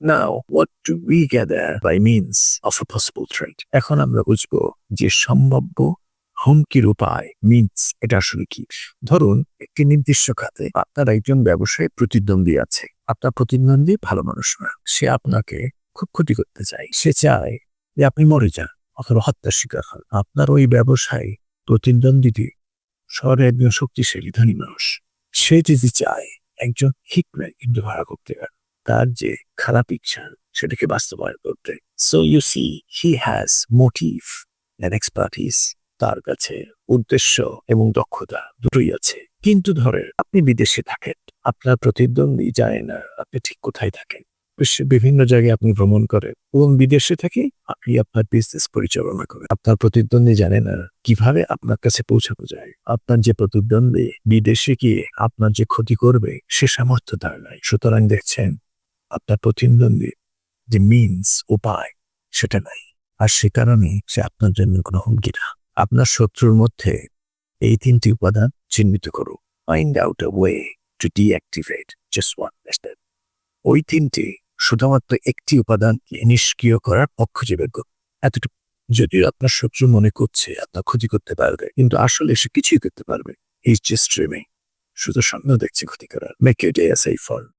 Now, what do we gather by means of a possible threat? এখন আমরা বুঝবো যে সম্ভাব্য হুমকির উপায় মিনস এটা আসলে কি। ধরুন একটি নির্দিষ্ট খাতে আপনার একজন ব্যবসায়ী প্রতিদ্বন্দ্বী আছে। আপনার প্রতিদ্বন্দ্বী ভালো মানুষ না, সে আপনাকে খুব ক্ষতি করতে চায়। সে চায় যে আপনি মরে যান অথবা হত্যার শিকার হন। আপনার ওই ব্যবসায়ী প্রতিদ্বন্দ্বীটি শহরে একজন শক্তিশালী ধনী মানুষ। সে যদি চায় একজন হিকম্যান কিন্তু ভাড়া করতে পারে তার যে খারাপ ইচ্ছা সেটাকে বাস্তবায়ন করতে। So you see he has motive and expertise. তার কাছে উদ্দেশ্য এবং দক্ষতা দুটোই আছে। কিন্তু ধরে আপনি বিদেশে থাকেন, আপনার প্রতিদ্বন্দ্বী জানে না আপনি ঠিক কোথায় থাকেন। বিশ্বের বিভিন্ন জায়গায় আপনি ভ্রমণ করেন এবং বিদেশে থেকে আপনি আপনার বিজনেস পরিচালনা করেন। আপনার প্রতিদ্বন্দ্বী জানে না কিভাবে আপনার কাছে পৌঁছানো যায়। আপনার যে প্রতিদ্বন্দ্বী বিদেশে গিয়ে আপনার যে ক্ষতি করবে সে সামর্থ্য তার নাই। সুতরাং দেখছেন আপনার প্রতিদ্বন্দ্বী যে মিনস উপায় সেটা নাই, আর সে কারণে সে আপনার জন্য কোনো হুমকি না। আপনার শত্রুর মধ্যে এই তিনটি উপাদান চিহ্নিত করুন। Find out a way to deactivate just one method. ওই তিনটি শুধুমাত্র একটি উপাদানকে নিষ্ক্রিয় করার পথ খুঁজে বের করুন। এতটুকু। যদিও আপনার শত্রু মনে করছে আপনার ক্ষতি করতে পারবে, কিন্তু আসলে সে কিছুই করতে পারবে। He is just dreaming. শুধু স্বপ্ন দেখছে ক্ষতি করার। Make your day a safe for